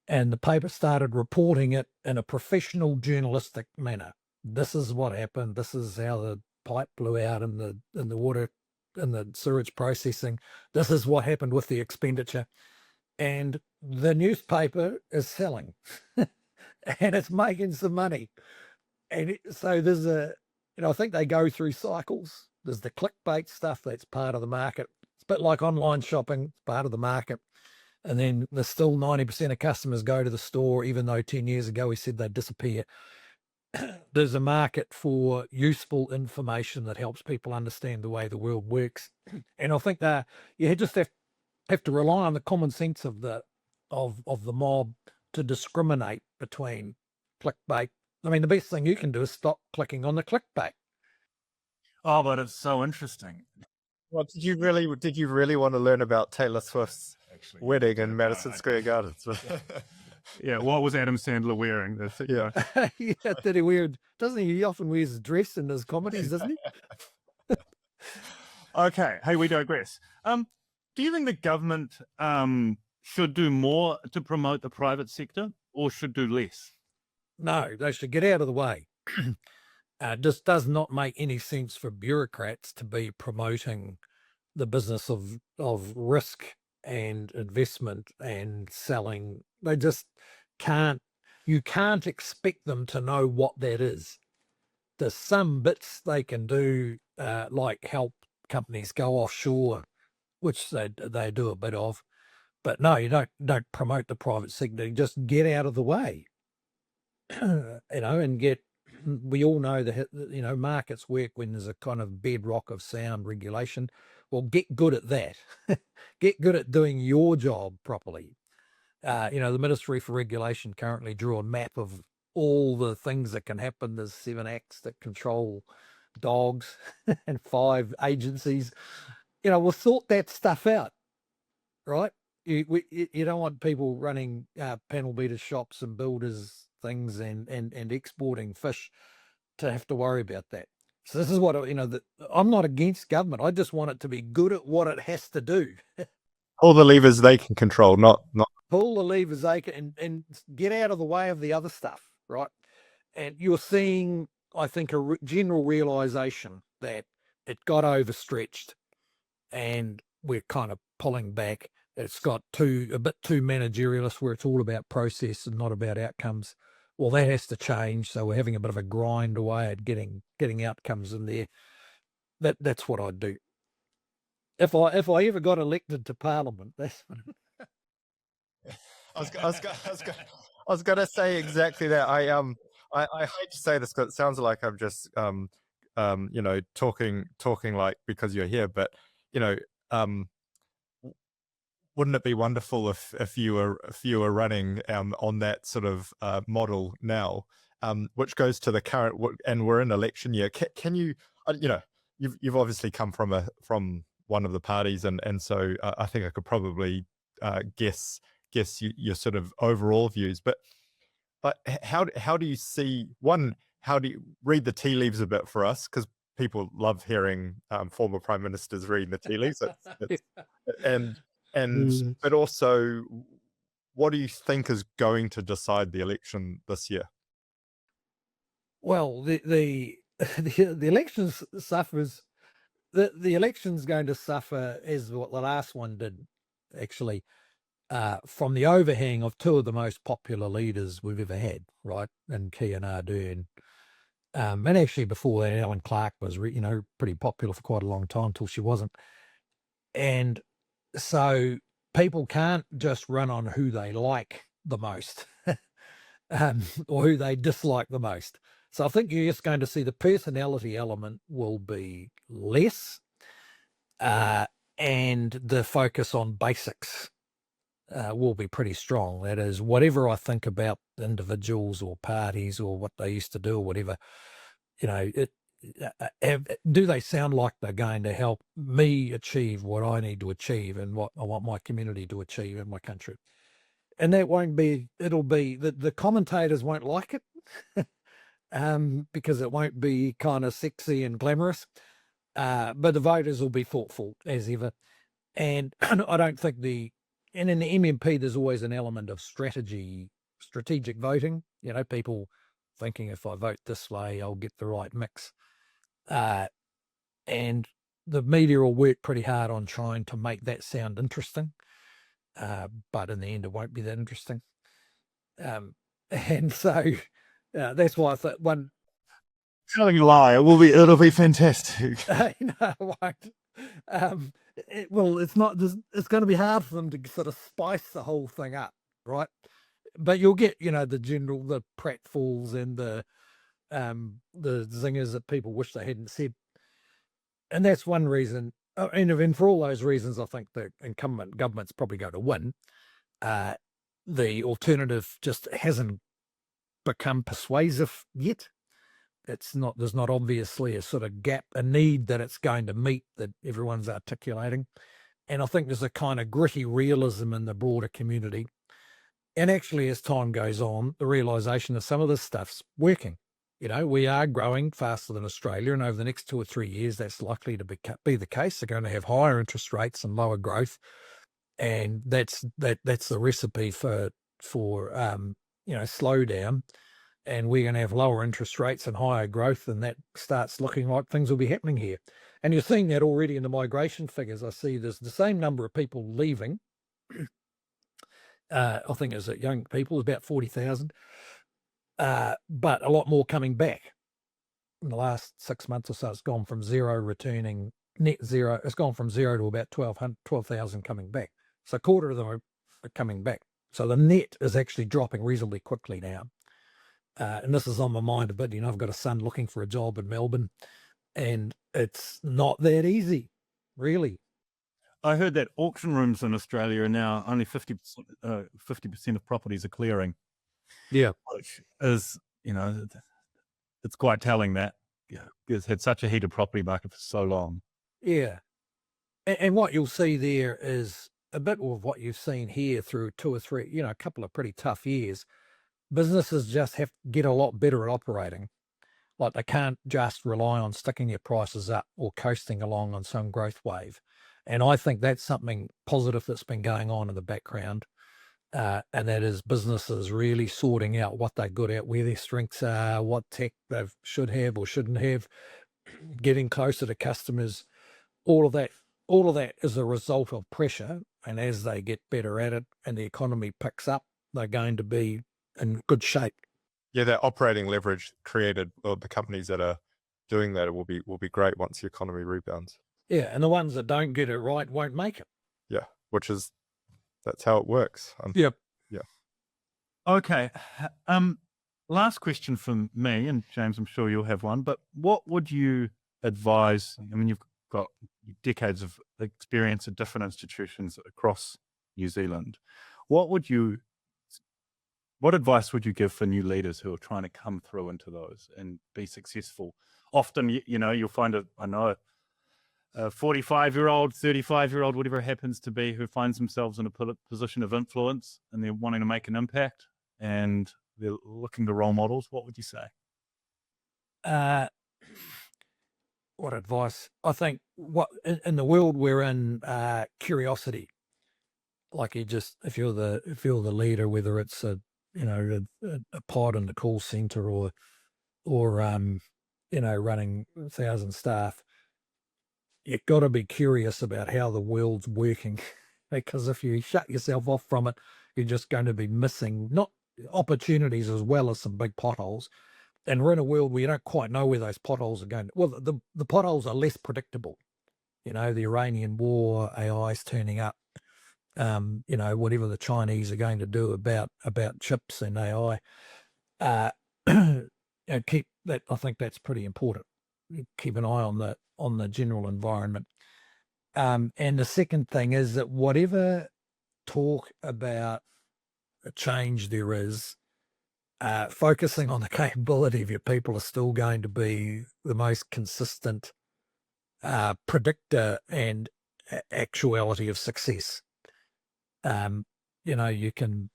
B: And the paper started reporting it in a professional journalistic manner. This is what happened. This is how the pipe blew out in the water, in the sewage processing. This is what happened with the expenditure. And the newspaper is selling and it's making some money. And so there's I think they go through cycles. There's the clickbait stuff that's part of the market. It's a bit like online shopping, it's part of the market. And then there's still 90% of customers go to the store, even though 10 years ago we said they'd disappear. There's a market for useful information that helps people understand the way the world works. And I think that you just have to rely on the common sense of the mob to discriminate between clickbait. I mean, the best thing you can do is stop clicking on the clickbait.
A: Oh, but it's so interesting.
C: Well, did you really want to learn about Taylor Swift's wedding in Madison Square Gardens?
A: Yeah, what was Adam Sandler wearing?
C: Yeah.
B: Yeah, did he wear? Doesn't he often wears his dress in his comedies, doesn't he?
A: Okay, hey, we digress. Do you think the government should do more to promote the private sector, or should do less?
B: No, they should get out of the way. Just does not make any sense for bureaucrats to be promoting the business of risk and investment and selling. They just can't. You can't expect them to know what that is. There's some bits they can do, like help companies go offshore, which they do a bit of. But no, you don't promote the private sector. You just get out of the way. And get. We all know that markets work when there's a kind of bedrock of sound regulation. Well, get good at that. Get good at doing your job properly. The Ministry for Regulation currently drew a map of all the things that can happen. There's 7 acts that control dogs and 5 agencies. We'll sort that stuff out, right? You don't want people running panel beater shops and builders things and exporting fish to have to worry about that. So this is what I'm not against government. I just want it to be good at what it has to do.
C: All the levers they can control, not
B: pull the levers they can and get out of the way of the other stuff, right? And you're seeing, I think, a general realization that it got overstretched and we're kind of pulling back. It's got a bit too managerialist, where it's all about process and not about outcomes. Well, that has to change. So we're having a bit of a grind away at getting outcomes in there. That's what I'd do. If I ever got elected to Parliament, that's
C: I was gonna say exactly that. I hate to say this because it sounds like I'm just talking like because you're here, but wouldn't it be wonderful if you were running on that sort of model now, which goes to the current, and we're in election year. Can you you've obviously come from one of the parties, and so I think I could probably guess your sort of overall views, but how do you see how do you read the tea leaves a bit for us, because people love hearing former prime ministers reading the tea leaves. But also, what do you think is going to decide the election this year?
B: Well, the elections suffers. The election's going to suffer, as what the last one did, actually, from the overhang of two of the most popular leaders we've ever had, right? And Key and Ardern. And actually before that, Alan Clark was, pretty popular for quite a long time until she wasn't. And so people can't just run on who they like the most or who they dislike the most. So I think you're just going to see the personality element will be less, and the focus on basics will be pretty strong. That is, whatever I think about individuals or parties or what they used to do or whatever, do they sound like they're going to help me achieve what I need to achieve and what I want my community to achieve in my country? And that won't be, it'll be, the commentators won't like it because it won't be kind of sexy and glamorous, but the voters will be thoughtful as ever. And I don't think and in the MMP, there's always an element of strategic voting, people thinking if I vote this way, I'll get the right mix. And the media will work pretty hard on trying to make that sound interesting. But in the end, it won't be that interesting. And so that's why I thought one.
A: Telling you a lie, it'll be fantastic.
B: No, it won't. Well, it's not. It's going to be hard for them to sort of spice the whole thing up, right? But you'll get, the pratfalls and the zingers that people wish they hadn't said, and that's one reason. And for all those reasons, I think the incumbent government's probably going to win. The alternative just hasn't become persuasive yet. There's not obviously a sort of gap, a need that it's going to meet that everyone's articulating. And I think there's a kind of gritty realism in the broader community. And actually, as time goes on, the realization that some of this stuff's working. We are growing faster than Australia, and over the next 2 or 3 years, that's likely to be the case. They're going to have higher interest rates and lower growth, and that's the recipe for slowdown. And we're going to have lower interest rates and higher growth, and that starts looking like things will be happening here. And you're seeing that already in the migration figures. I see there's the same number of people leaving. I think it's young people, about 40,000, but a lot more coming back. In the last 6 months or so, it's gone from returning net zero. It's gone from zero to about 12,000 coming back. So a quarter of them are coming back. So the net is actually dropping reasonably quickly now. And this is on my mind a bit. I've got a son looking for a job in Melbourne, and it's not that easy, really.
A: I heard that auction rooms in Australia are now only 50% of properties are clearing.
B: Yeah.
A: Which is, it's quite telling that it's had such a heated property market for so long.
B: Yeah. And what you'll see there is a bit of what you've seen here through 2 or 3, a couple of pretty tough years. Businesses just have to get a lot better at operating. Like, they can't just rely on sticking their prices up or coasting along on some growth wave. And I think that's something positive that's been going on in the background. and that is businesses really sorting out what they're good at, where their strengths are, what tech they should have or shouldn't have, getting closer to customers. All of that, all of that is a result of pressure. And as they get better at it and the economy picks up, they're going to be in good shape.
C: Yeah, that operating leverage created, or the companies that are doing that will be great once the economy rebounds.
B: Yeah, and the ones that don't get it right won't make it.
C: Yeah, that's how it works.
B: Yep.
A: Okay. Last question from me, and James, I'm sure you'll have one, but what would you advise? I mean, you've got decades of experience at different institutions across New Zealand. What advice would you give for new leaders who are trying to come through into those and be successful? Often, you'll find a 45-year-old, 35-year-old, whatever it happens to be, who finds themselves in a position of influence and they're wanting to make an impact and they're looking to role models. What would you say?
B: What advice? I think in the world we're in, curiosity. Like if you're the leader, whether it's a pod in the call center or running 1,000 staff, you've got to be curious about how the world's working, because if you shut yourself off from it, you're just going to be missing not opportunities as well as some big potholes. And we're in a world where you don't quite know where those potholes are going. Well, the potholes are less predictable. The Iranian war, AI's turning up. Whatever the Chinese are going to do about chips and AI. Keep that. I think that's pretty important. Keep an eye on the general environment. And the second thing is that whatever talk about a change there is, focusing on the capability of your people is still going to be the most consistent predictor and actuality of success. You can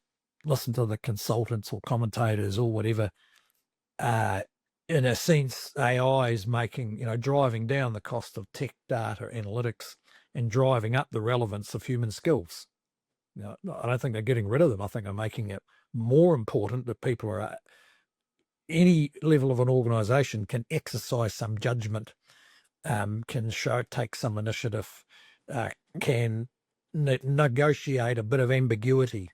B: listen to the consultants or commentators or whatever. In a sense, AI is driving down the cost of tech data analytics and driving up the relevance of human skills. I don't think they're getting rid of them. I think they're making it more important that people are any level of an organization can exercise some judgment, can take some initiative, can negotiate a bit of ambiguity.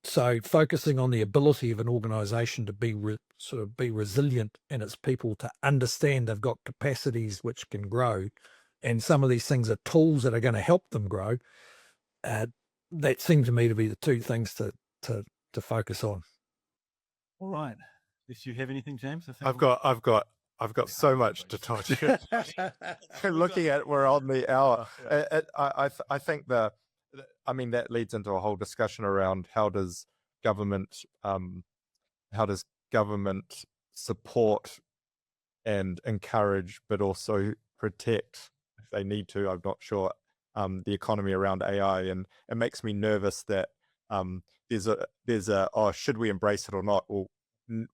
B: So focusing on the ability of an organization to be be resilient and its people to understand they've got capacities which can grow, and some of these things are tools that are going to help them grow. That seemed to me to be the two things to focus on.
A: All right. If you have anything, James?
C: I've got so much to talk to you. Looking at, we're on the hour. I think that leads into a whole discussion around how does government support and encourage, but also protect, if they need to, I'm not sure, the economy around AI. And it makes me nervous that there's a should we embrace it or not? Well,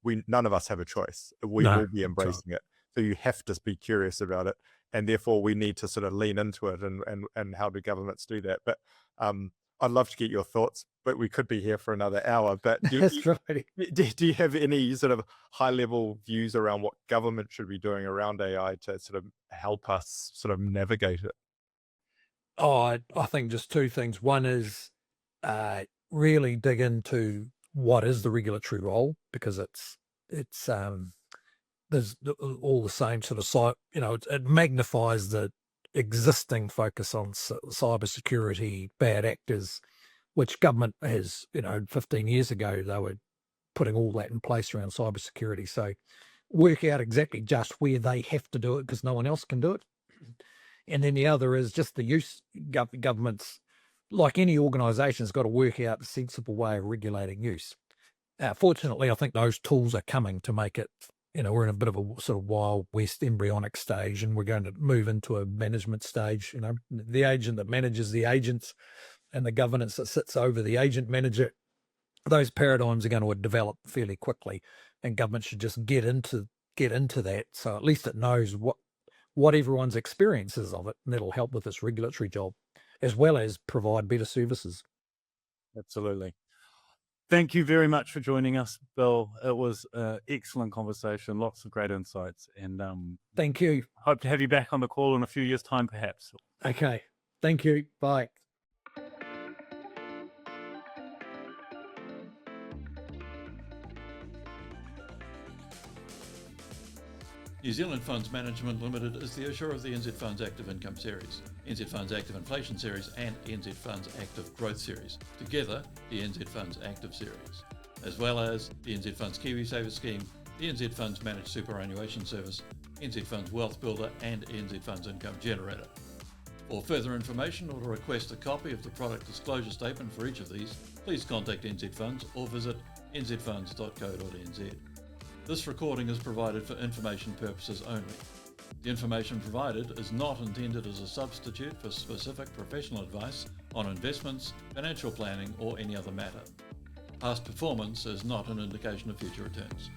C: none of us have a choice. We will be embracing it. So you have to be curious about it. And therefore we need to sort of lean into it and how do governments do that? But I'd love to get your thoughts, but we could be here for another hour. But do you have any sort of high level views around what government should be doing around AI to sort of help us sort of navigate it?
B: I think just two things. One is really dig into what is the regulatory role, because there's all the same sort of it magnifies the existing focus on cybersecurity, bad actors, which government has, 15 years ago, they were putting all that in place around cybersecurity. So work out exactly just where they have to do it because no one else can do it. And then the other is just the use. Governments, like any organisation, has got to work out a sensible way of regulating use. Fortunately, I think those tools are coming to make it, we're in a bit of a sort of wild west embryonic stage, and we're going to move into a management stage. The agent that manages the agents and the governance that sits over the agent manager, those paradigms are going to develop fairly quickly, and government should just get into that. So at least it knows what everyone's experience is of it, and that'll help with this regulatory job, as well as provide better services.
A: Absolutely. Thank you very much for joining us, Bill. It was an excellent conversation, lots of great insights, and
B: Thank you.
A: hope to have you back on the call in a few years' time, perhaps.
B: Okay. Thank you. Bye.
D: New Zealand Funds Management Limited is the issuer of the NZ Funds Active Income Series, NZ Funds Active Inflation Series and NZ Funds Active Growth Series, together the NZ Funds Active Series, as well as the NZ Funds KiwiSaver Scheme, the NZ Funds Managed Superannuation Service, NZ Funds Wealth Builder and NZ Funds Income Generator. For further information or to request a copy of the product disclosure statement for each of these, please contact NZ Funds or visit nzfunds.co.nz. This recording is provided for information purposes only. The information provided is not intended as a substitute for specific professional advice on investments, financial planning, or any other matter. Past performance is not an indication of future returns.